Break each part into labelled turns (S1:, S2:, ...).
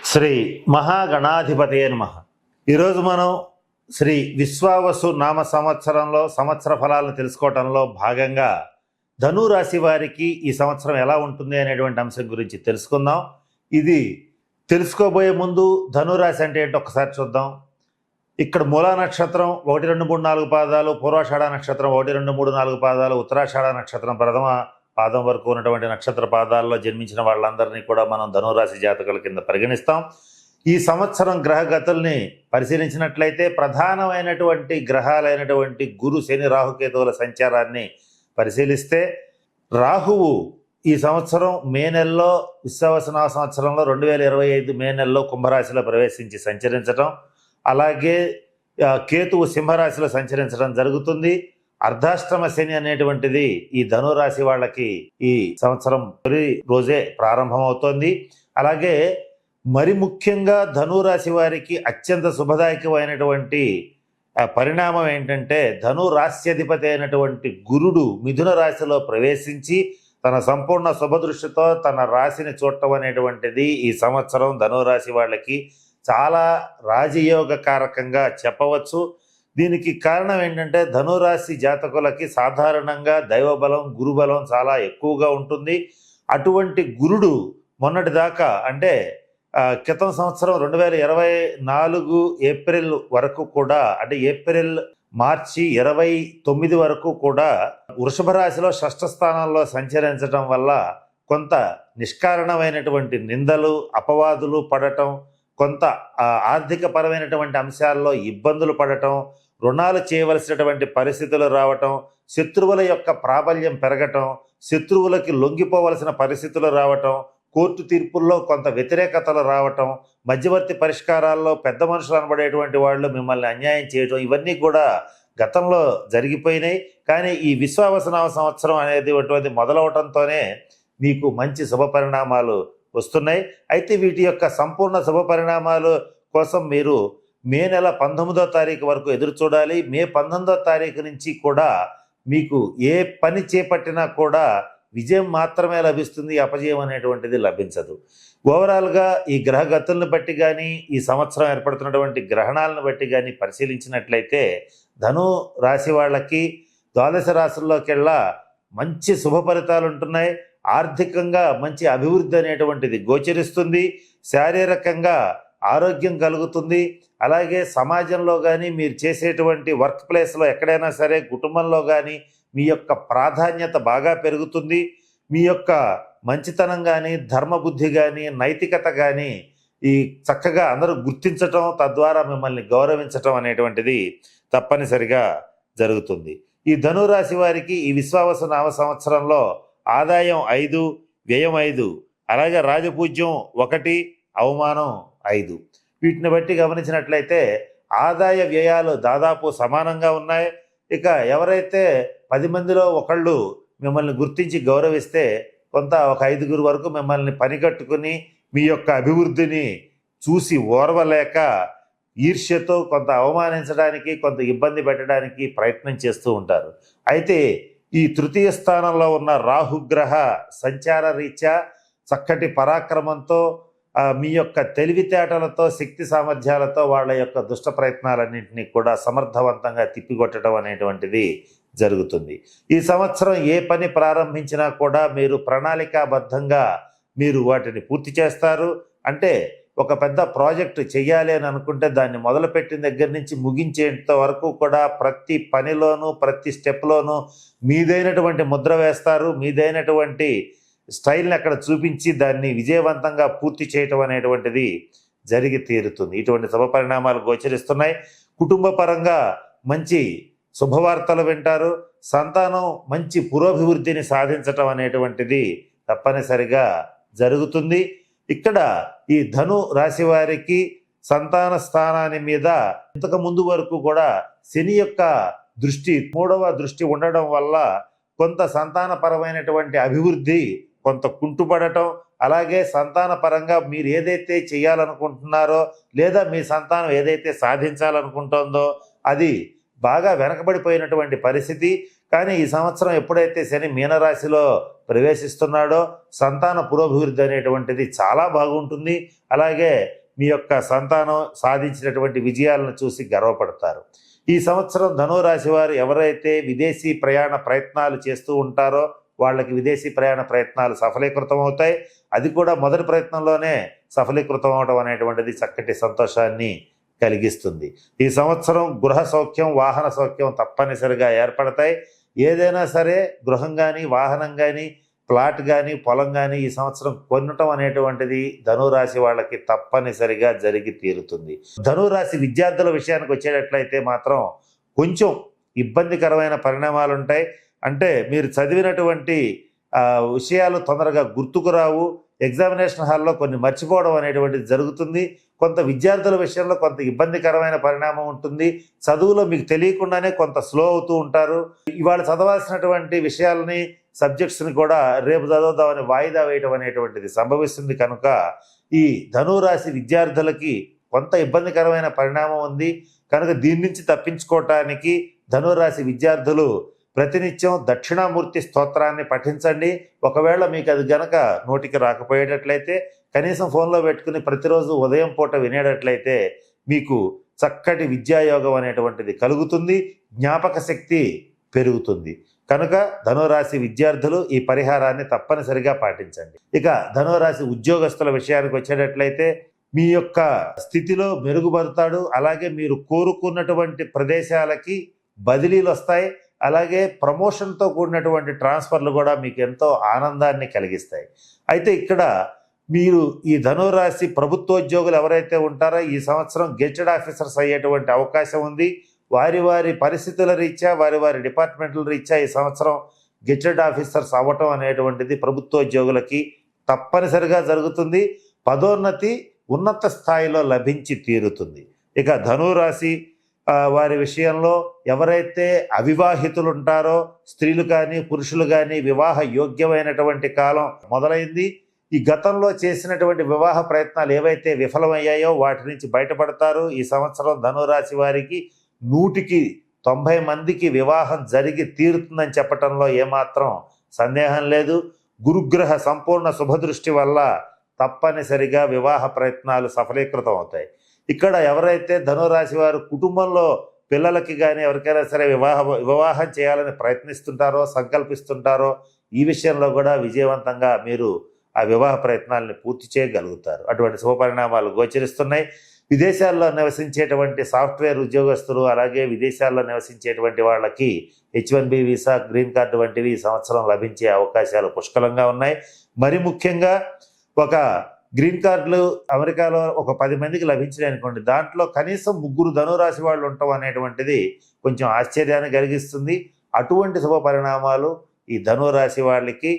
S1: శ్రీ మహాగణాధిపతయే నమః. ఈరోజు మనం శ్రీ విశ్వావసు నామ సంవత్సరంలో సంవత్సర ఫలాలను తెలుసుకోవటంలో భాగంగా ధనురాశి వారికి ఈ సంవత్సరం ఎలా ఉంటుంది అనేటువంటి అంశం గురించి తెలుసుకుందాం. ఇది తెలుసుకోబోయే ముందు ధనురాశి అంటే ఏంటో ఒకసారి చూద్దాం. ఇక్కడ మూలా నక్షత్రం 1, 2, 3, 4 పాదాలు, పూర్వాషాఢ నక్షత్రం 1, 2, 3, 4 పాదాలు, ఉత్తరాషాఢ నక్షత్రం ప్రథమ పాదం వరకు ఉన్నటువంటి నక్షత్ర పాదాల్లో జన్మించిన వాళ్ళందరినీ కూడా మనం ధనురాశి జాతకుల కింద పరిగణిస్తాం. ఈ సంవత్సరం గ్రహగతుల్ని పరిశీలించినట్లయితే ప్రధానమైనటువంటి గ్రహాలైనటువంటి గురు, శని, రాహుకేతువుల సంచారాన్ని పరిశీలిస్తే రాహువు ఈ సంవత్సరం మే నెలలో విశ్వావసనామ సంవత్సరంలో 2025 మే నెలలో కుంభరాశిలో ప్రవేశించి సంచరించడం, అలాగే కేతువు సింహరాశిలో సంచరించడం జరుగుతుంది. అర్ధాష్టమ శని అనేటువంటిది ఈ ధనురాశి వాళ్ళకి ఈ సంవత్సరం తొలి రోజే ప్రారంభమవుతోంది. అలాగే మరి ముఖ్యంగా ధనురాశి వారికి అత్యంత శుభదాయకమైనటువంటి పరిణామం ఏంటంటే ధనురాశ్యాధిపతి అయినటువంటి గురుడు మిథున రాశిలో ప్రవేశించి తన సంపూర్ణ శుభదృష్టితో తన రాశిని చూడటం అనేటువంటిది ఈ సంవత్సరం ధనురాశి వాళ్ళకి చాలా రాజయోగకారకంగా చెప్పవచ్చు. దీనికి కారణం ఏంటంటే ధనురాశి జాతకులకి సాధారణంగా దైవబలం, గురుబలం చాలా ఎక్కువగా ఉంటుంది. అటువంటి గురుడు మొన్నటి దాకా అంటే క్రితం సంవత్సరం 2024 ఏప్రిల్ వరకు కూడా, అంటే మార్చి 29 వరకు కూడా వృషభ రాశిలో షష్ఠ స్థానంలో సంచరించడం వల్ల కొంత నిష్కారణమైనటువంటి నిందలు, అపవాదులు పడటం, కొంత ఆర్థిక పరమైనటువంటి అంశాల్లో ఇబ్బందులు పడటం, రుణాలు చేయవలసినటువంటి పరిస్థితులు రావటం, శత్రువుల యొక్క ప్రాబల్యం పెరగటం, శత్రువులకి లొంగిపోవలసిన పరిస్థితులు రావటం, కోర్టు తీర్పుల్లో కొంత వ్యతిరేకతలు రావటం, మధ్యవర్తి పరిష్కారాల్లో పెద్ద మనుషులు అనబడేటువంటి వాళ్ళు మిమ్మల్ని అన్యాయం చేయటం, ఇవన్నీ కూడా గతంలో జరిగిపోయినాయి. కానీ ఈ విశ్వావసనామ సంవత్సరం అనేది మొదలవటంతోనే మీకు మంచి శుభ పరిణామాలు వస్తున్నాయి. అయితే వీటి యొక్క సంపూర్ణ శుభ పరిణామాలు కోసం మీరు మే నెల 19వ తారీఖు వరకు ఎదురు చూడాలి. మే 19వ తారీఖు నుంచి కూడా మీకు ఏ పని చేపట్టినా కూడా విజయం మాత్రమే లభిస్తుంది, అపజయం అనేటువంటిది లభించదు. ఓవరాల్గా ఈ గ్రహగతులను బట్టి కానీ, ఈ సంవత్సరం ఏర్పడుతున్నటువంటి గ్రహణాలను బట్టి కానీ పరిశీలించినట్లయితే ధను రాశి వాళ్ళకి ద్వాదశ రాశుల్లోకెల్లా మంచి శుభ ఫలితాలు ఉంటున్నాయి. ఆర్థికంగా మంచి అభివృద్ధి అనేటువంటిది గోచరిస్తుంది. శారీరకంగా ఆరోగ్యం కలుగుతుంది. అలాగే సమాజంలో కానీ, మీరు చేసేటువంటి వర్క్ ప్లేస్లో ఎక్కడైనా సరే, కుటుంబంలో కానీ మీ యొక్క ప్రాధాన్యత బాగా పెరుగుతుంది. మీ యొక్క మంచితనం కానీ, ధర్మబుద్ధి కానీ, నైతికత కానీ ఈ చక్కగా అందరూ గుర్తించటం, తద్వారా మిమ్మల్ని గౌరవించటం అనేటువంటిది తప్పనిసరిగా జరుగుతుంది. ఈ ధనురాశి వారికి ఈ విశ్వావసనామ సంవత్సరంలో ఆదాయం 5, వ్యయం 5, అలాగే రాజపూజ్యం 1, అవమానం 5. వీటిని బట్టి గమనించినట్లయితే ఆదాయ వ్యయాలు దాదాపు సమానంగా ఉన్నాయి. ఇక ఎవరైతే 10 మందిలో ఒకళ్ళు మిమ్మల్ని గుర్తించి గౌరవిస్తే కొంత ఒక 5గురు వరకు మిమ్మల్ని పనికట్టుకుని మీ యొక్క అభివృద్ధిని చూసి ఓర్వలేక ఈర్ష్యతో కొంత అవమానించడానికి, కొంత ఇబ్బంది పెట్టడానికి ప్రయత్నం చేస్తూ ఉంటారు. అయితే ఈ తృతీయ స్థానంలో ఉన్న రాహుగ్రహ సంచార రీత్యా చక్కటి పరాక్రమంతో, మీ యొక్క తెలివితేటలతో, శక్తి సామర్థ్యాలతో వాళ్ళ యొక్క దుష్ట ప్రయత్నాలన్నింటినీ కూడా సమర్థవంతంగా తిప్పికొట్టడం అనేటువంటిది జరుగుతుంది. ఈ సంవత్సరం ఏ పని ప్రారంభించినా కూడా మీరు ప్రణాళికాబద్ధంగా మీరు వాటిని పూర్తి చేస్తారు. అంటే ఒక పెద్ద ప్రాజెక్టు చెయ్యాలి అని అనుకుంటే దాన్ని మొదలుపెట్టిన దగ్గర నుంచి ముగించేంత వరకు కూడా ప్రతి పనిలోనూ, ప్రతి స్టెప్లోనూ మీదైనటువంటి ముద్ర వేస్తారు. మీదైనటువంటి స్టైల్ని అక్కడ చూపించి దాన్ని విజయవంతంగా పూర్తి చేయటం అనేటువంటిది జరిగి తీరుతుంది. ఇటువంటి శుభ పరిణామాలు గోచరిస్తున్నాయి. కుటుంబ పరంగా మంచి శుభవార్తలు వింటారు. సంతానం మంచి పురోభివృద్ధిని సాధించటం అనేటువంటిది తప్పనిసరిగా జరుగుతుంది. ఇక్కడ ఈ ధను రాశి వారికి సంతాన స్థానాన్ని మీద ఇంతకు ముందు వరకు కూడా శని యొక్క దృష్టి, 3వ దృష్టి ఉండడం వల్ల కొంత సంతానపరమైనటువంటి అభివృద్ధి కొంత కుంటుపడటం, అలాగే సంతాన పరంగా మీరు ఏదైతే చేయాలనుకుంటున్నారో లేదా మీ సంతానం ఏదైతే సాధించాలనుకుంటుందో అది బాగా వెనకబడిపోయినటువంటి పరిస్థితి. కానీ ఈ సంవత్సరం ఎప్పుడైతే శని మీనరాశిలో ప్రవేశిస్తున్నాడో సంతాన పురోభివృద్ధి అనేటువంటిది చాలా బాగుంటుంది. అలాగే మీ యొక్క సంతానం సాధించినటువంటి విజయాలను చూసి గర్వపడతారు. ఈ సంవత్సరం ధనురాశి వారు ఎవరైతే విదేశీ ప్రయాణ ప్రయత్నాలు చేస్తూ ఉంటారో వాళ్ళకి విదేశీ ప్రయాణ ప్రయత్నాలు సఫలీకృతం అవుతాయి. అది కూడా మొదటి ప్రయత్నంలోనే సఫలీకృతం అవడం అనేటువంటిది చక్కటి సంతోషాన్ని కలిగిస్తుంది. ఈ సంవత్సరం గృహ సౌఖ్యం, వాహన సౌఖ్యం తప్పనిసరిగా ఏర్పడతాయి. ఏదైనా సరే గృహం కానీ, వాహనం కానీ, ప్లాట్ కానీ, పొలం కానీ ఈ సంవత్సరం కొనటం అనేటువంటిది ధనురాశి వాళ్ళకి తప్పనిసరిగా జరిగి తీరుతుంది. ధనురాశి విద్యార్థుల విషయానికి వచ్చేటట్లయితే మాత్రం కొంచెం ఇబ్బందికరమైన పరిణామాలు ఉంటాయి. అంటే మీరు చదివినటువంటి విషయాలు తొందరగా గుర్తుకు రావు. ఎగ్జామినేషన్ హాల్లో కొన్ని మర్చిపోవడం అనేటువంటిది జరుగుతుంది. కొంత విద్యార్థుల విషయంలో కొంత ఇబ్బందికరమైన పరిణామం ఉంటుంది. చదువులో మీకు తెలియకుండానే కొంత స్లో అవుతూ ఉంటారు. ఇవాళ చదవాల్సినటువంటి విషయాలని, సబ్జెక్ట్స్ని కూడా రేపు చదువుదామని వాయిదా వేయడం అనేటువంటిది సంభవిస్తుంది. కనుక ఈ ధనురాశి విద్యార్థులకి కొంత ఇబ్బందికరమైన పరిణామం ఉంది. కనుక దీని నుంచి తప్పించుకోవటానికి ధనురాశి విద్యార్థులు ప్రతినిత్యం దక్షిణామూర్తి స్తోత్రాన్ని పఠించండి. ఒకవేళ మీకు అది గనక నోటికి రాకపోయేటట్లయితే కనీసం ఫోన్లో పెట్టుకుని ప్రతిరోజు ఉదయం పూట వినేటట్లయితే మీకు చక్కటి విద్యాయోగం అనేటువంటిది కలుగుతుంది. జ్ఞాపక శక్తి పెరుగుతుంది. కనుక ధనురాశి విద్యార్థులు ఈ పరిహారాన్ని తప్పనిసరిగా పాటించండి. ఇక ధనురాశి ఉద్యోగస్తుల విషయానికి వచ్చేటట్లయితే మీ యొక్క స్థితిలో మెరుగుపడతాడు. అలాగే మీరు కోరుకున్నటువంటి ప్రదేశాలకి బదిలీలు వస్తాయి. అలాగే ప్రమోషన్తో కూడినటువంటి ట్రాన్స్ఫర్లు కూడా మీకు ఎంతో ఆనందాన్ని కలిగిస్తాయి. అయితే ఇక్కడ మీరు ఈ ధనురాశి ప్రభుత్వోద్యోగులు ఎవరైతే ఉంటారో ఈ సంవత్సరం గెజెటెడ్ ఆఫీసర్స్ అయ్యేటువంటి అవకాశం ఉంది. వారి వారి పరిస్థితుల రీత్యా, వారి వారి డిపార్ట్మెంట్ల రీత్యా ఈ సంవత్సరం గెజెటెడ్ ఆఫీసర్స్ అవ్వటం అనేటువంటిది ప్రభుత్వోద్యోగులకి తప్పనిసరిగా జరుగుతుంది. పదోన్నతి ఉన్నత స్థాయిలో లభించి తీరుతుంది. ఇక ధనురాశి వారి విషయంలో ఎవరైతే అవివాహితులు ఉంటారో స్త్రీలు కానీ పురుషులు కానీ వివాహ యోగ్యమైనటువంటి కాలం మొదలైంది. ఈ గతంలో చేసినటువంటి వివాహ ప్రయత్నాలు ఏవైతే విఫలమయ్యాయో వాటి నుంచి బయటపడతారు. ఈ సంవత్సరం ధనురాశి వారికి 100కి 90 మందికి వివాహం జరిగి తీరుతుందని చెప్పటంలో ఏమాత్రం సందేహం లేదు. గురుగ్రహ సంపూర్ణ శుభదృష్టి వల్ల తప్పనిసరిగా వివాహ ప్రయత్నాలు సఫలీకృతం అవుతాయి. ఇక్కడ ఎవరైతే ధనురాశి వారు కుటుంబంలో పిల్లలకి కానీ ఎవరికైనా సరే వివాహం చేయాలని ప్రయత్నిస్తుంటారో, సంకల్పిస్తుంటారో ఈ విషయంలో కూడా విజయవంతంగా మీరు ఆ వివాహ ప్రయత్నాలను పూర్తి చేయగలుగుతారు. అటువంటి శుభపరిణామాలు గోచరిస్తున్నాయి. విదేశాల్లో నివసించేటువంటి సాఫ్ట్వేర్ ఉద్యోగస్తులు, అలాగే విదేశాల్లో నివసించేటువంటి వాళ్ళకి H1B వీసా, గ్రీన్ కార్డు వంటివి ఈ సంవత్సరం లభించే అవకాశాలు పుష్కలంగా ఉన్నాయి. మరి ముఖ్యంగా ఒక గ్రీన్ కార్డులు అమెరికాలో ఒక 10 మందికి లభించినాయి అనుకోండి, దాంట్లో కనీసం 3 ధనురాశి వాళ్ళు ఉండటం అనేటువంటిది కొంచెం ఆశ్చర్యాన్ని కలిగిస్తుంది. అటువంటి శుభ పరిణామాలు ఈ ధనురాశి వాళ్ళకి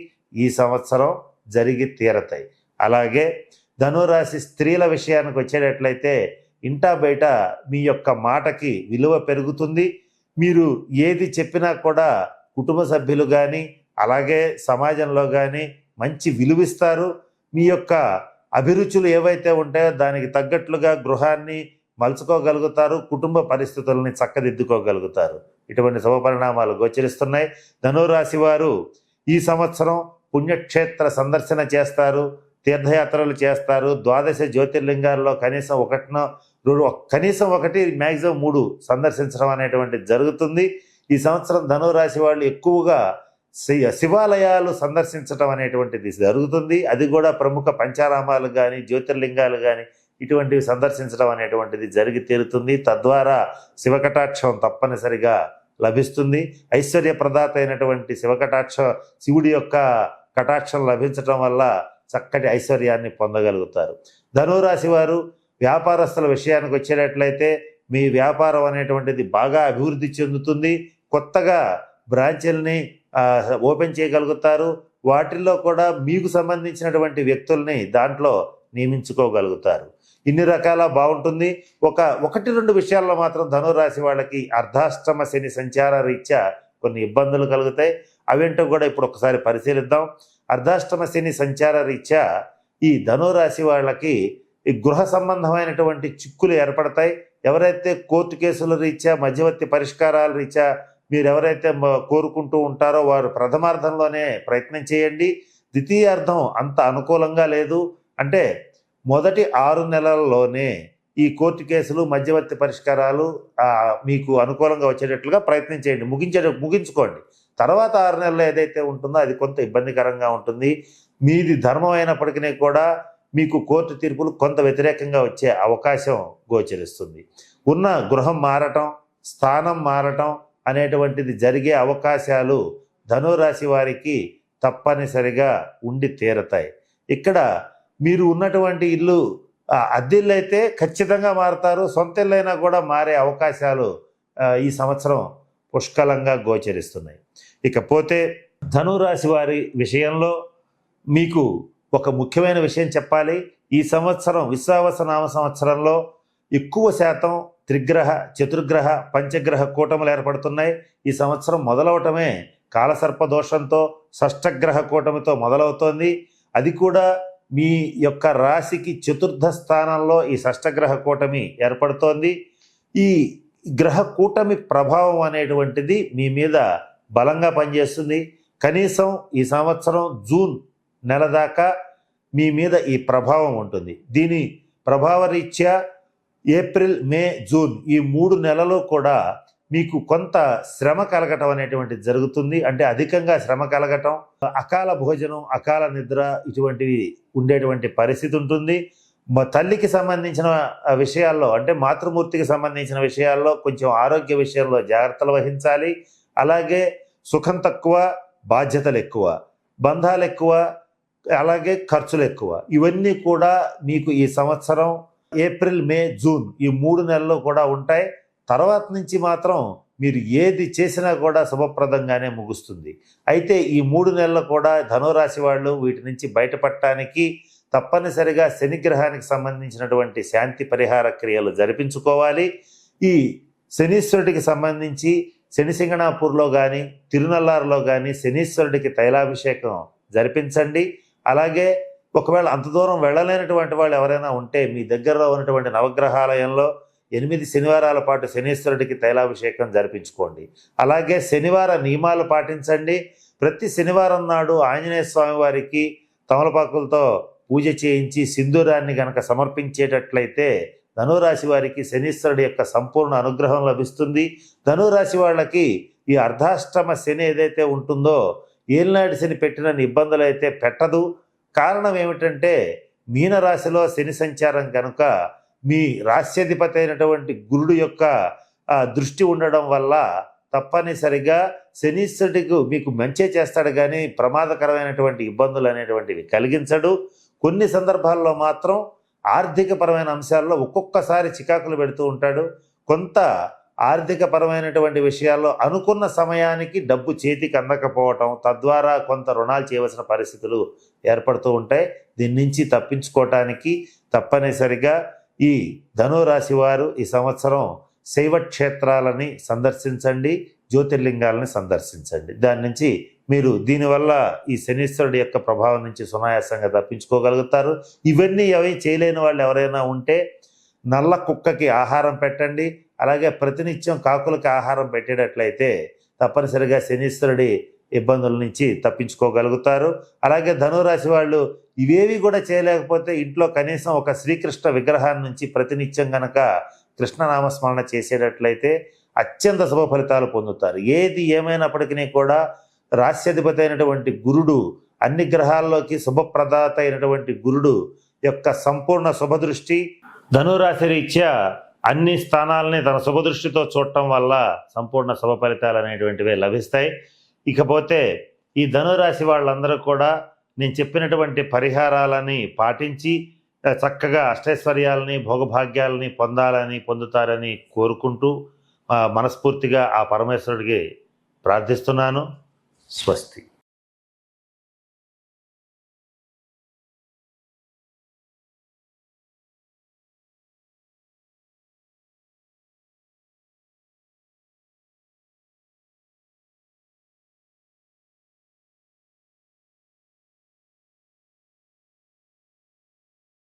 S1: ఈ సంవత్సరం జరిగి తీరతాయి. అలాగే ధనురాశి స్త్రీల విషయానికి వచ్చేటట్లయితే ఇంటా బయట మీ యొక్క మాటకి విలువ పెరుగుతుంది. మీరు ఏది చెప్పినా కూడా కుటుంబ సభ్యులు కానీ అలాగే సమాజంలో కానీ మంచి విలువిస్తారు. మీ యొక్క అభిరుచులు ఏవైతే ఉంటాయో దానికి తగ్గట్లుగా గృహాన్ని మలుచుకోగలుగుతారు. కుటుంబ పరిస్థితులని చక్కదిద్దుకోగలుగుతారు. ఇటువంటి శుభపరిణామాలు గోచరిస్తున్నాయి. ధనురాశి వారు ఈ సంవత్సరం పుణ్యక్షేత్ర సందర్శన చేస్తారు, తీర్థయాత్రలు చేస్తారు. 12 జ్యోతిర్లింగాల్లో కనీసం ఒకటి మ్యాక్సిమం 3 సందర్శించడం అనేటువంటిది జరుగుతుంది. ఈ సంవత్సరం ధనురాశి వాళ్ళు ఎక్కువగా శివాలయాలు సందర్శించడం అనేటువంటిది జరుగుతుంది. అది కూడా ప్రముఖ పంచారామాలు కానీ జ్యోతిర్లింగాలు కానీ ఇటువంటివి సందర్శించడం అనేటువంటిది జరిగి తీరుతుంది. తద్వారా శివకటాక్షం తప్పనిసరిగా లభిస్తుంది. ఐశ్వర్యప్రదాత అయినటువంటి శివుడి యొక్క కటాక్షం లభించడం వల్ల చక్కటి ఐశ్వర్యాన్ని పొందగలుగుతారు. ధనురాశి వారు వ్యాపారస్తుల విషయానికి వచ్చేటట్లయితే మీ వ్యాపారం అనేటువంటిది బాగా అభివృద్ధి చెందుతుంది. కొత్తగా బ్రాంచీలని ఓపెన్ చేయగలుగుతారు. వాటిల్లో కూడా మీకు సంబంధించినటువంటి వ్యక్తుల్ని దాంట్లో నియమించుకోగలుగుతారు. ఇన్ని రకాల బాగుంటుంది. 1-2 విషయాల్లో మాత్రం ధనురాశి వాళ్ళకి అర్ధాష్టమ శని సంచార రీత్యా కొన్ని ఇబ్బందులు కలుగుతాయి. అవేంటో కూడా ఇప్పుడు ఒకసారి పరిశీలిద్దాం. అర్ధాష్టమ శని సంచార రీత్యా ఈ ధనురాశి వాళ్ళకి ఈ గృహ సంబంధమైనటువంటి చిక్కులు ఏర్పడతాయి. ఎవరైతే కోర్టు కేసుల రీత్యా, మధ్యవర్తి పరిష్కారాల రీత్యా మీరు ఎవరైతే కోరుకుంటూ ఉంటారో వారు ప్రథమార్థంలోనే ప్రయత్నం చేయండి. ద్వితీయార్థం అంత అనుకూలంగా లేదు. అంటే మొదటి 6 నెలల్లోనే ఈ కోర్టు కేసులు, మధ్యవర్తి పరిష్కారాలు మీకు అనుకూలంగా వచ్చేటట్లుగా ప్రయత్నం చేయండి, ముగించుకోండి. తర్వాత 6 నెలలు ఏదైతే ఉంటుందో అది కొంత ఇబ్బందికరంగా ఉంటుంది. మీది ధర్మం అయినప్పటికీ కూడా మీకు కోర్టు తీర్పులు కొంత వ్యతిరేకంగా వచ్చే అవకాశం గోచరిస్తుంది. ఉన్న గృహం మారటం, స్థానం మారటం అనేటువంటిది జరిగే అవకాశాలు ధనురాశి వారికి తప్పనిసరిగా ఉండి తీరతాయి. ఇక్కడ మీరు ఉన్నటువంటి ఇల్లు అద్దెల్లు అయితే ఖచ్చితంగా మారుతారు. సొంత ఇల్లైనా కూడా మారే అవకాశాలు ఈ సంవత్సరం పుష్కలంగా గోచరిస్తున్నాయి. ఇకపోతే ధనురాశి వారి విషయంలో మీకు ఒక ముఖ్యమైన విషయం చెప్పాలి. ఈ సంవత్సరం విశ్వావస నామ సంవత్సరంలో ఎక్కువ శాతం త్రిగ్రహ, చతుర్గ్రహ, పంచగ్రహ కూటములు ఏర్పడుతున్నాయి. ఈ సంవత్సరం మొదలవటమే కాలసర్ప దోషంతో షష్టగ్రహ కూటమితో మొదలవుతోంది. అది కూడా మీ యొక్క రాశికి చతుర్థ స్థానంలో ఈ షష్టగ్రహ కూటమి ఏర్పడుతోంది. ఈ గ్రహ కూటమి ప్రభావం అనేటువంటిది మీ మీద బలంగా పనిచేస్తుంది. కనీసం ఈ సంవత్సరం జూన్ నెల దాకా మీ మీద ఈ ప్రభావం ఉంటుంది. దీని ప్రభావరీత్యా ఏప్రిల్, మే, జూన్ ఈ 3 నెలలు కూడా మీకు కొంత శ్రమ కలగటం అనేటువంటిది జరుగుతుంది. అంటే అధికంగా శ్రమ కలగటం, అకాల భోజనం, అకాల నిద్ర ఇటువంటివి ఉండేటువంటి పరిస్థితి ఉంటుంది. తల్లికి సంబంధించిన విషయాల్లో, అంటే మాతృమూర్తికి సంబంధించిన విషయాల్లో కొంచెం ఆరోగ్య విషయంలో జాగ్రత్తలు వహించాలి. అలాగే సుఖం తక్కువ, బాధ్యతలు ఎక్కువ, బంధాలు ఎక్కువ, అలాగే ఖర్చులు ఎక్కువ. ఇవన్నీ కూడా మీకు ఈ సంవత్సరం ఏప్రిల్, మే, జూన్ ఈ 3 నెలలు కూడా ఉంటాయి. తర్వాత నుంచి మాత్రం మీరు ఏది చేసినా కూడా శుభప్రదంగానే ముగుస్తుంది. అయితే ఈ 3 నెలలు కూడా ధనురాశి వాళ్ళు వీటి నుంచి బయటపడటానికి తప్పనిసరిగా శనిగ్రహానికి సంబంధించినటువంటి శాంతి పరిహార క్రియలు జరిపించుకోవాలి. ఈ శనీశ్వరుడికి సంబంధించి శనిసింగణాపూర్లో కానీ, తిరునల్లారులో కానీ శనీశ్వరుడికి తైలాభిషేకం జరిపించండి. అలాగే ఒకవేళ అంత దూరం వెళ్ళలేనటువంటి వాళ్ళు ఎవరైనా ఉంటే మీ దగ్గరలో ఉన్నటువంటి నవగ్రహాలయంలో 8 శనివారాల పాటు శనీశ్వరుడికి తైలాభిషేకం జరిపించుకోండి. అలాగే శనివార నియమాలు పాటించండి. ప్రతి శనివారం నాడు ఆంజనేయ స్వామి వారికి తమలపాకులతో పూజ చేయించి సింధూరాన్ని గనక సమర్పించేటట్లయితే ధనురాశి వారికి శనీశ్వరుడి యొక్క సంపూర్ణ అనుగ్రహం లభిస్తుంది. ధనురాశి వాళ్ళకి ఈ అర్ధాష్టమ శని ఏదైతే ఉంటుందో, ఏలినాటి శని పెట్టిన ఇబ్బందులు అయితే పెట్టదు. కారణం ఏమిటంటే మీనరాశిలో శని సంచారం కనుక మీ రాశ్యాధిపతి అయినటువంటి గురుడు యొక్క దృష్టి ఉండడం వల్ల తప్పనిసరిగా శనీశ్వరుడికి మీకు మంచి చేస్తాడు, కానీ ప్రమాదకరమైనటువంటి ఇబ్బందులు అనేటువంటివి కలిగించడు. కొన్ని సందర్భాల్లో మాత్రం ఆర్థికపరమైన అంశాల్లో ఒక్కొక్కసారి చికాకులు పెడుతూ ఉంటాడు. కొంత ఆర్థికపరమైనటువంటి విషయాల్లో అనుకున్న సమయానికి డబ్బు చేతికి అందకపోవటం, తద్వారా కొంత రుణాలు చేయవలసిన పరిస్థితులు ఏర్పడుతూ ఉంటాయి. దీని నుంచి తప్పించుకోవటానికి తప్పనిసరిగా ఈ ధనురాశి వారు ఈ సంవత్సరం శైవ క్షేత్రాలని సందర్శించండి, జ్యోతిర్లింగాలని సందర్శించండి. దాని నుంచి మీరు దీనివల్ల ఈ శనీశ్వరుడి యొక్క ప్రభావం నుంచి సునాయాసంగా తప్పించుకోగలుగుతారు. ఇవన్నీ అవి చేయలేని వాళ్ళు ఎవరైనా ఉంటే నల్ల కుక్కకి ఆహారం పెట్టండి. అలాగే ప్రతినిత్యం కాకులకి ఆహారం పెట్టేటట్లయితే తప్పనిసరిగా శనీశ్వరుడి ఇబ్బందుల నుంచి తప్పించుకోగలుగుతారు. అలాగే ధనురాశి వాళ్ళు ఇవేవి కూడా చేయలేకపోతే ఇంట్లో కనీసం ఒక శ్రీకృష్ణ విగ్రహాన్ని నుంచి ప్రతినిత్యం గనక కృష్ణనామస్మరణ చేసేటట్లయితే అత్యంత శుభ ఫలితాలు పొందుతారు. ఏది ఏమైనప్పటికీ కూడా రాశ్యాధిపతి అయినటువంటి గురుడు, అన్ని గ్రహాల్లోకి శుభప్రదాత అయినటువంటి గురుడు యొక్క సంపూర్ణ శుభదృష్టి ధనురాశి రీత్యా అన్ని స్థానాలని తన శుభదృష్టితో చూడటం వల్ల సంపూర్ణ శుభ ఫలితాలు అనేటువంటివి లభిస్తాయి. ఇకపోతే ఈ ధనురాశి వాళ్ళందరూ కూడా నేను చెప్పినటువంటి పరిహారాలని పాటించి చక్కగా అష్టైశ్వర్యాలని, భోగభాగ్యాలని పొందుతారని కోరుకుంటూ మనస్ఫూర్తిగా ఆ పరమేశ్వరుడికి ప్రార్థిస్తున్నాను. స్వస్తి.